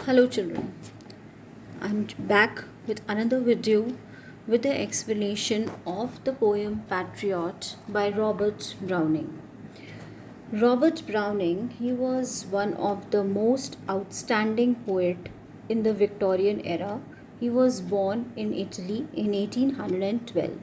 Hello children, I'm back with another video with the explanation of the poem Patriot by Robert Browning. Robert Browning, he was one of the most outstanding poet in the Victorian era. He was born in Italy in 1812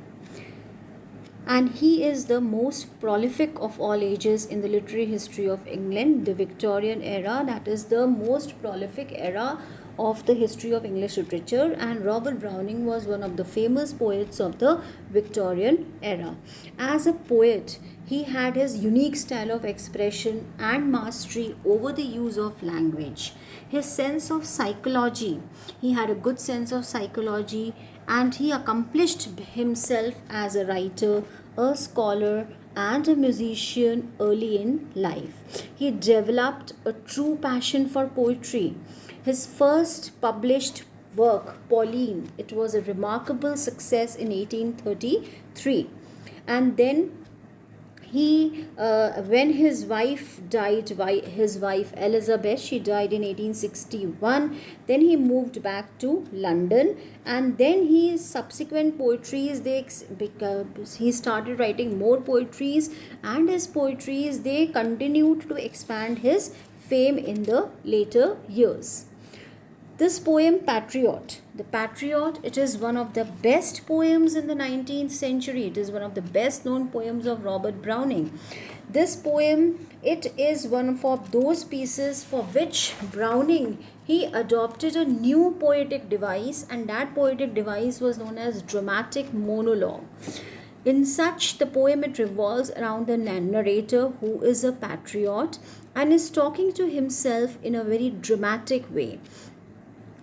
and he is the most prolific of all ages in the literary history of England, the Victorian era, that is the most prolific era of the history of English literature. And Robert Browning was one of the famous poets of the Victorian era. As a poet, he had his unique style of expression and mastery over the use of language. His sense of psychology, he had a good sense of psychology, and he accomplished himself as a writer, a scholar, and a musician early in life. He developed a true passion for poetry. His first published work, Pauline, it was a remarkable success in 1833. And then when his wife died, his wife Elizabeth, she died in 1861. Then he moved back to London, and then his subsequent poetries, because he started writing more poetries, and his poetries, they continued to expand his fame in the later years. This poem, Patriot, the Patriot, it is one of the best poems in the 19th century. It is one of the best known poems of Robert Browning. This poem, it is one of those pieces for which Browning, he adopted a new poetic device, and that poetic device was known as dramatic monologue. In such, the poem, it revolves around the narrator who is a patriot and is talking to himself in a very dramatic way.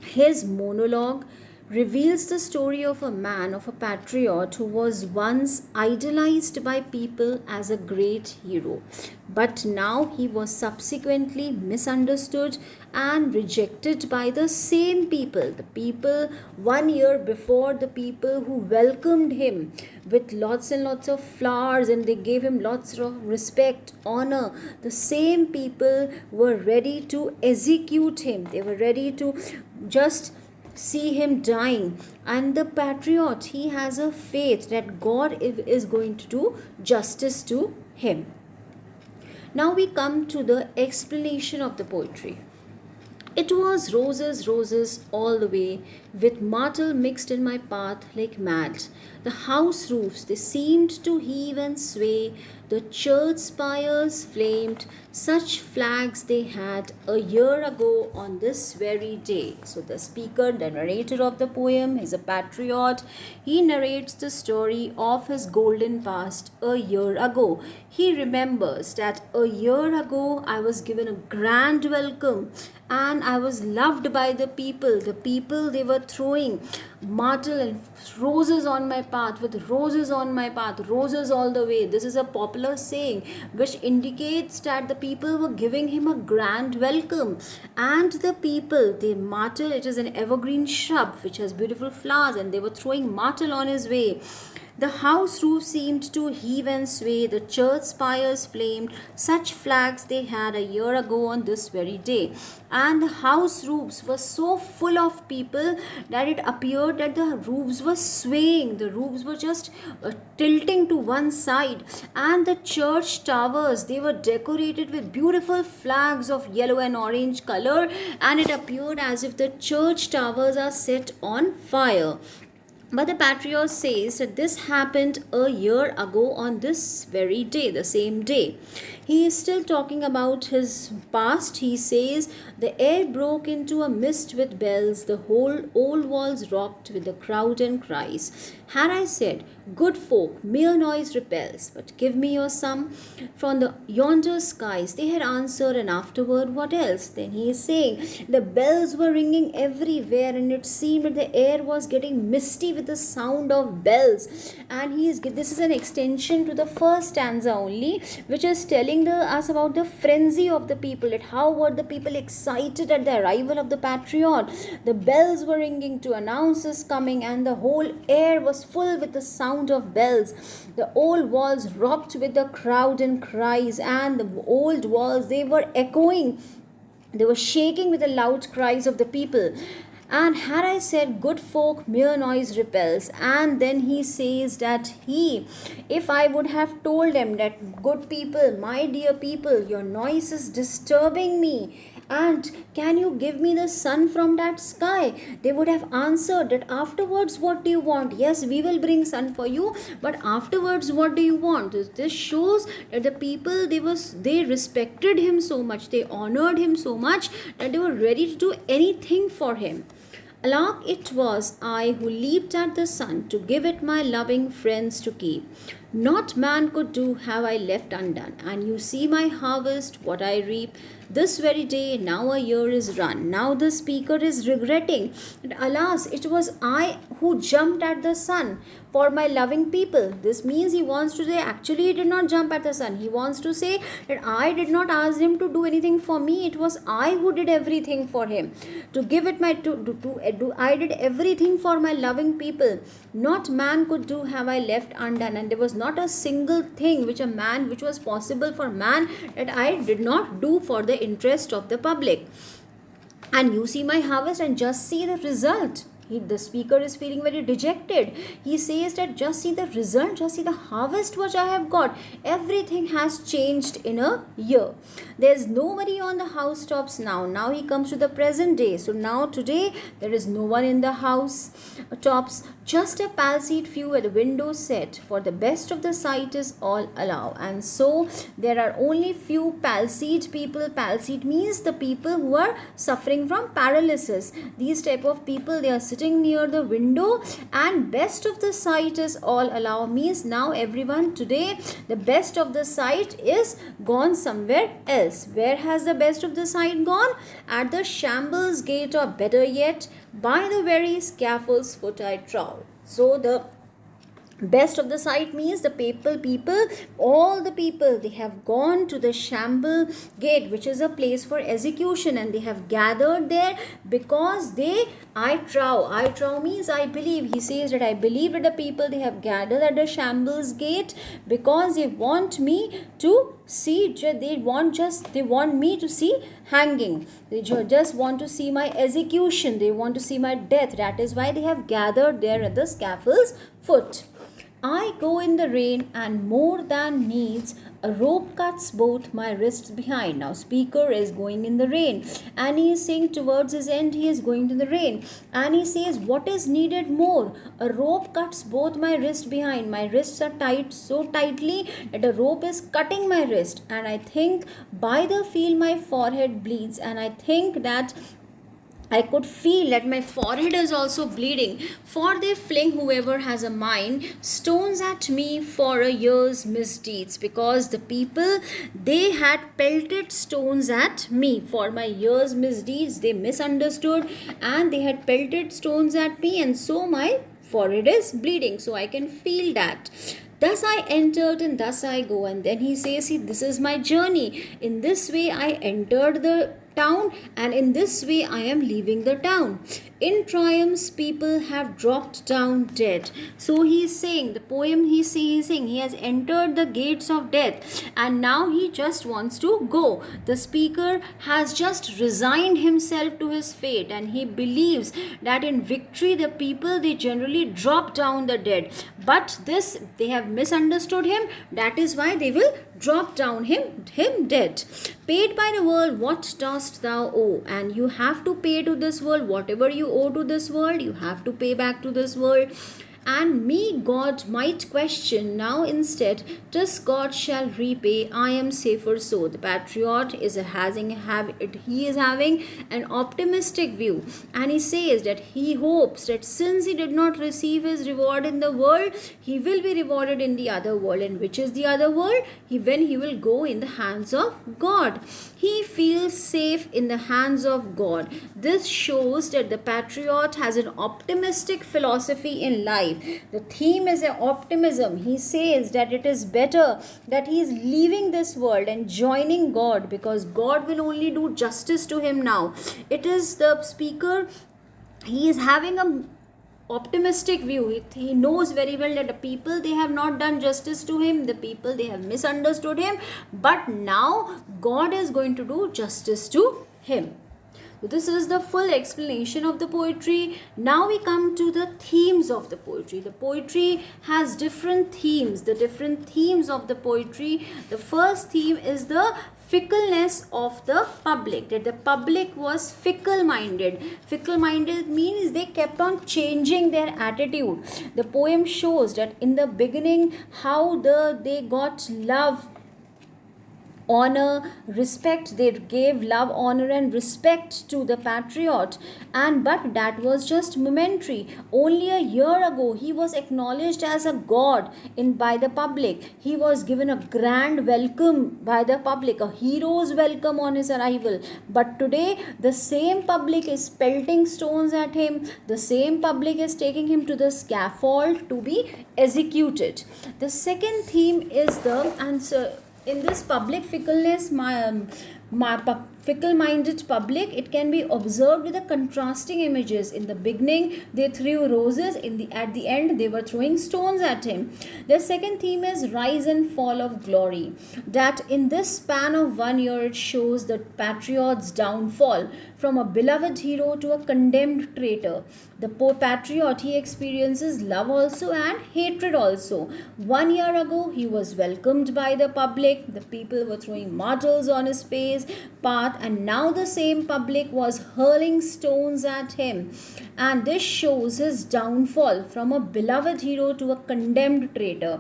His monologue reveals the story of a man, of a patriot who was once idolized by people as a great hero. But now he was subsequently misunderstood and rejected by the same people. The people 1 year before, the people who welcomed him with lots and lots of flowers, and they gave him lots of respect, honor. The same people were ready to execute him. They were ready to just see him dying. And the patriot, he has a faith that God is going to do justice to him. Now we come to the explanation of the poetry. It was roses, roses all the way, with myrtle mixed in my path like mad. The house roofs, they seemed to heave and sway. The church spires flamed. Such flags they had a year ago on this very day. So the speaker, the narrator of the poem, is a patriot. He narrates the story of his golden past a year ago. He remembers that a year ago I was given a grand welcome and I was loved by the people. The people, they were throwing myrtle and roses on my path, with roses on my path, roses all the way. This is a popular saying which indicates that the people were giving him a grand welcome. And the people, the myrtle, it is an evergreen shrub which has beautiful flowers, and they were throwing myrtle on his way. The house roof seemed to heave and sway. The church spires flamed. Such flags they had a year ago on this very day. And the house roofs were so full of people that it appeared that the roofs were swaying. The roofs were just tilting to one side. And the church towers, they were decorated with beautiful flags of yellow and orange color. And it appeared as if the church towers are set on fire. But the patriot says that this happened a year ago on this very day, the same day. He is still talking about his past. He says, the air broke into a mist with bells, the whole old walls rocked with the crowd and cries. Had I said, good folk, mere noise repels, but give me your sum from the yonder skies, they had answered, and afterward what else? Then he is saying, the bells were ringing everywhere, and it seemed that the air was getting misty with the sound of bells. And this is an extension to the first stanza only, which is telling us about the frenzy of the people, that how were the people excited at the arrival of the patriot. The bells were ringing to announce his coming, and the whole air was full with the sound of bells. The old walls rocked with the crowd and cries, and the old walls, they were echoing They were shaking with the loud cries of the people. And had I said, good folk, mere noise repels. And then he says that if I would have told them that, good people, my dear people, your noise is disturbing me, and can you give me the sun from that sky? They would have answered that, afterwards, what do you want? Yes, we will bring sun for you, but afterwards, what do you want? This shows that the people, they respected him so much, they honored him so much, that they were ready to do anything for him. Alack, it was I who leaped at the sun to give it my loving friends to keep. Not man could do have I left undone. And you see my harvest, what I reap. This very day, now a year is run. Now the speaker is regretting that, alas, it was I who jumped at the sun for my loving people. This means he wants to say, actually, he did not jump at the sun. He wants to say that I did not ask him to do anything for me. It was I who did everything for him. To give it my, I did everything for my loving people. Not man could do have I left undone. And there was not a single thing which was possible for man that I did not do for the interest of the public. And you see my harvest and just see the result. The speaker is feeling very dejected. He says that, just see the result, just see the harvest which I have got. Everything has changed in a year. There's nobody on the housetops now. Now he comes to the present day. So now today there is no one in the house tops. Just a palsied few at the window set, for the best of the sight is all allow. And so there are only few palsied people. Palsied means the people who are suffering from paralysis. These type of people, they are sitting near the window, and best of the sight is all allow means now everyone today, the best of the sight is gone somewhere else. Where has the best of the sight gone? At the shambles gate, or better yet, by the very scaffold's foot I trod. So the best of the sight means the people, all the people, they have gone to the shamble gate, which is a place for execution, and they have gathered there because I trow means I believe. He says that I believe that the people, they have gathered at the shambles gate because they want me to see, they want me to see hanging. They just want to see my execution. They want to see my death. That is why they have gathered there at the scaffold's foot. I go in the rain, and more than needs, a rope cuts both my wrists behind. Now speaker is going in the rain, and he is saying towards his end he is going to the rain, and he says, what is needed more? A rope cuts both my wrists behind. My wrists are tied so tightly that a rope is cutting my wrist, and I think by the feel my forehead bleeds, and I think that I could feel that my forehead is also bleeding, for they fling, whoever has a mind, stones at me for a year's misdeeds. Because the people, they had pelted stones at me for my year's misdeeds. They misunderstood, and they had pelted stones at me, and so my forehead is bleeding. So I can feel that. Thus I entered, and thus I go. And then he says, see, this is my journey. In this way I entered the town, and in this way I am leaving the town. In triumphs people have dropped down dead. So he is saying, the poem he is saying, he has entered the gates of death, and now he just wants to go. The speaker has just resigned himself to his fate, and he believes that in victory the people, they generally drop down the dead. But this, they have misunderstood him. That is why they will drop down him dead. Paid by the world, what dost thou owe? And you have to pay to this world. Whatever you owe to this world, you have to pay back to this world. And me God might question, now instead 'tis God shall repay. I am safer so. The patriot is having an optimistic view, and he says that he hopes that since he did not receive his reward in the world, he will be rewarded in the other world. And which is the other world? When he will go in the hands of God. He feels safe in the hands of God. This shows that the patriot has an optimistic philosophy in life. The theme is optimism. He says that it is better that he is leaving this world and joining God, because God will only do justice to him now. It is the speaker, he is having a optimistic view. He knows very well that the people, they have not done justice to him. The people, they have misunderstood him. But now God is going to do justice to him. So this is the full explanation of the poetry. Now we come to the themes of the poetry. The poetry has different themes. The different themes of the poetry. The first theme is the fickleness of the public, that the public was fickle minded. Fickle minded means they kept on changing their attitude. The poem shows that in the beginning how they got love, honor, respect. They gave love, honor and respect to the patriot, and but that was just momentary. Only a year ago he was acknowledged as a god by the public. He was given a grand welcome by the public, a hero's welcome on his arrival. But today the same public is pelting stones at him. The same public is taking him to the scaffold to be executed. The second theme is the answer. In this public fickleness, fickle-minded public, it can be observed with the contrasting images. In the beginning, they threw roses. At the end, they were throwing stones at him. The second theme is rise and fall of glory. That in this span of 1 year, it shows the patriot's downfall from a beloved hero to a condemned traitor. The poor patriot, he experiences love also and hatred also. 1 year ago, he was welcomed by the public. The people were throwing marbles on his path, and now the same public was hurling stones at him. And this shows his downfall from a beloved hero to a condemned traitor.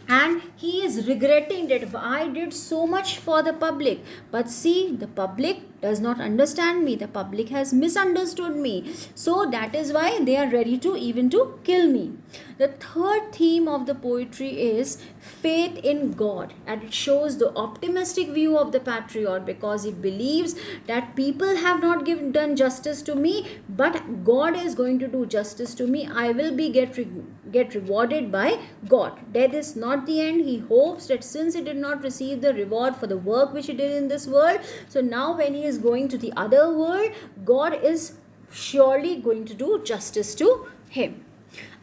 And he is regretting that I did so much for the public, but see, the public does not understand me. The public has misunderstood me. So that is why they are ready to even to kill me. The third theme of the poetry is faith in God, and it shows the optimistic view of the patriot, because he believes that people have not done justice to me, but God is going to do justice to me. I will be get rewarded by God. Death is not the end. He hopes that since he did not receive the reward for the work which he did in this world, so now when he is going to the other world, God is surely going to do justice to him.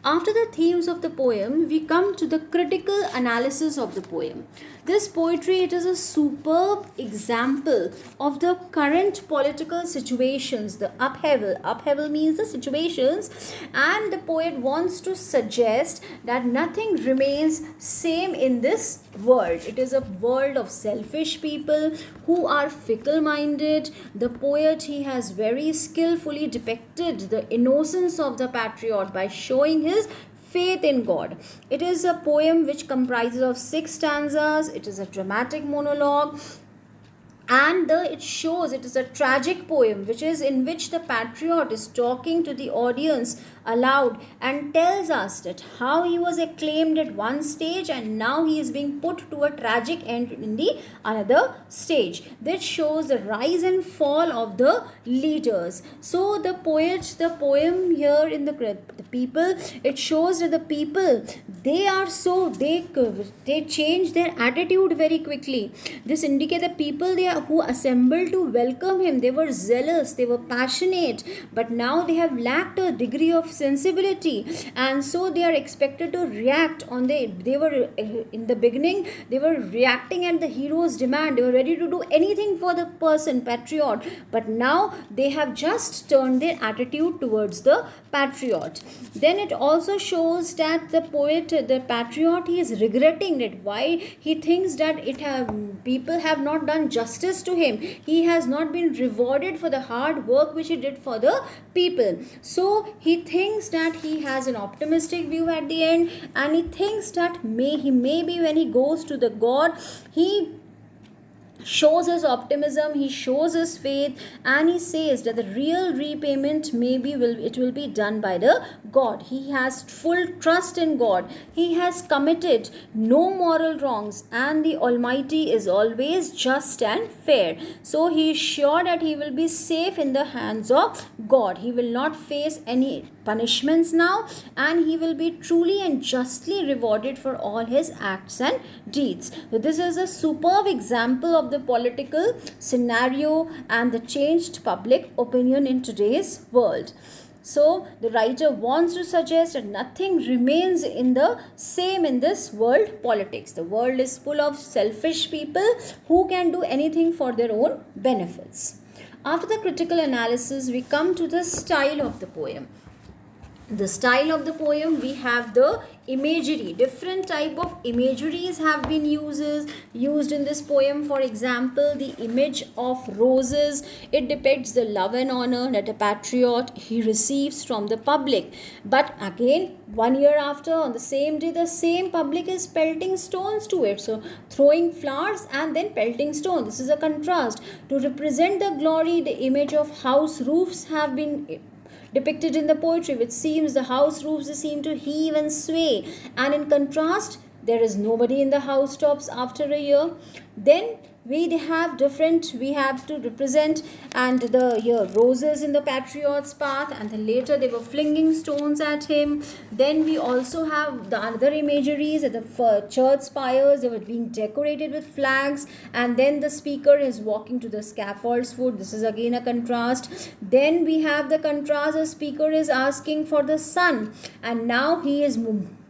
After the themes of the poem, we come to the critical analysis of the poem. This poetry, it is a superb example of the current political situations, the upheaval. Upheaval means the situations, and the poet wants to suggest that nothing remains same in this world. It is a world of selfish people who are fickle-minded. The poet, he has very skillfully depicted the innocence of the patriot by showing his faith in God. It is a poem which comprises of 6 stanzas. It is a dramatic monologue, and it shows it is a tragic poem in which the patriot is talking to the audience aloud and tells us that how he was acclaimed at one stage and now he is being put to a tragic end in the another stage. This shows the rise and fall of the leaders. So the poem here in the people, it shows that the people, they change their attitude very quickly. This indicates the people who assembled to welcome him, they were zealous, they were passionate, but now they have lacked a degree of sensibility, and so they are expected to react on they were in the beginning, they were reacting at the hero's demand. They were ready to do anything for the patriot, but now they have just turned their attitude towards the patriot. Then it also shows that the patriot, he is regretting that why he thinks that people have not done justice to him. He has not been rewarded for the hard work which he did for the people. So he thinks that he has an optimistic view at the end, and he thinks that maybe when he goes to the God, he shows his optimism, he shows his faith, and he says that the real repayment will be done by the God. He has full trust in God. He has committed no moral wrongs, and the Almighty is always just and fair. So he is sure that he will be safe in the hands of God. He will not face any punishments now, and he will be truly and justly rewarded for all his acts and deeds. So this is a superb example of the political scenario and the changed public opinion in today's world. So the writer wants to suggest that nothing remains in the same in this world politics. The world is full of selfish people who can do anything for their own benefits. After the critical analysis, we come to the style of the poem. The style of the poem, we have the imagery. Different type of imageries have been used in this poem. For example, the image of roses, it depicts the love and honor that a patriot he receives from the public. But again, 1 year after, on the same day, the same public is pelting stones to it. So throwing flowers and then pelting stones, this is a contrast. To represent the glory, the image of house roofs have been depicted in the poetry, which seems the house roofs seem to heave and sway, and in contrast there is nobody in the housetops after a year. Then we have to represent, and the here roses in the patriot's path, and then later they were flinging stones at him. Then we also have the other imageries at the church spires, they were being decorated with flags, and then the speaker is walking to the scaffold's foot. This is again a contrast. Then we have the contrast, the speaker is asking for the sun, and now he is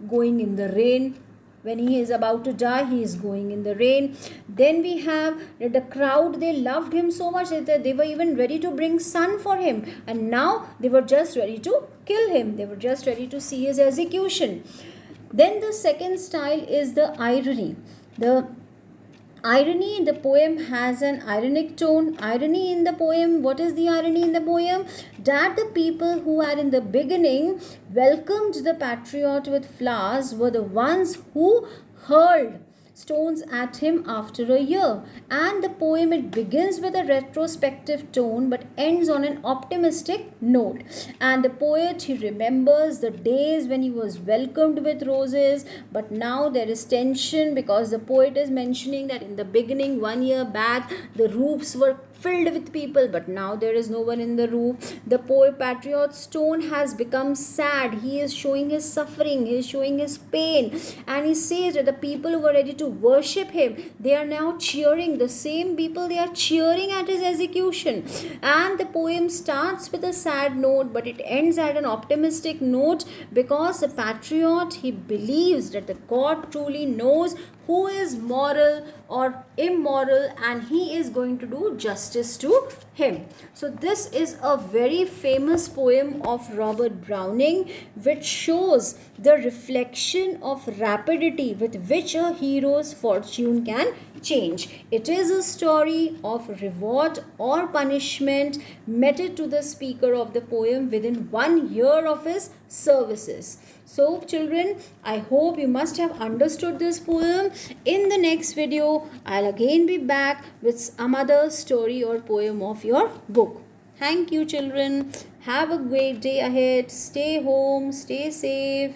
going in the rain. When he is about to die, he is going in the rain. Then we have the crowd, they loved him so much that they were even ready to bring sun for him, and now they were just ready to kill him. They were just ready to see his execution. Then the second style is the irony. The irony in the poem has an ironic tone. Irony in the poem, what is the irony in the poem? That the people who had in the beginning welcomed the patriot with flowers were the ones who hurled stones at him after a year. And the poem, it begins with a retrospective tone but ends on an optimistic note. And the poet, he remembers the days when he was welcomed with roses, but now there is tension because the poet is mentioning that in the beginning, 1 year back, the roofs were filled with people, but now there is no one in the roof. The poet patriot's tone has become sad. He is showing his suffering, he is showing his pain, and he says that the people who were ready to worship him, they are now cheering. The same people, they are cheering at his execution. And the poem starts with a sad note, but it ends at an optimistic note because the patriot, he believes that the God truly knows who is moral or immoral, and he is going to do justice to him. So this is a very famous poem of Robert Browning, which shows the reflection of rapidity with which a hero's fortune can change. It is a story of reward or punishment meted to the speaker of the poem within 1 year of his services. So children, I hope you must have understood this poem. In the next video, I'll again be back with some other story or poem of your book. Thank you children. Have a great day ahead. Stay home. Stay safe.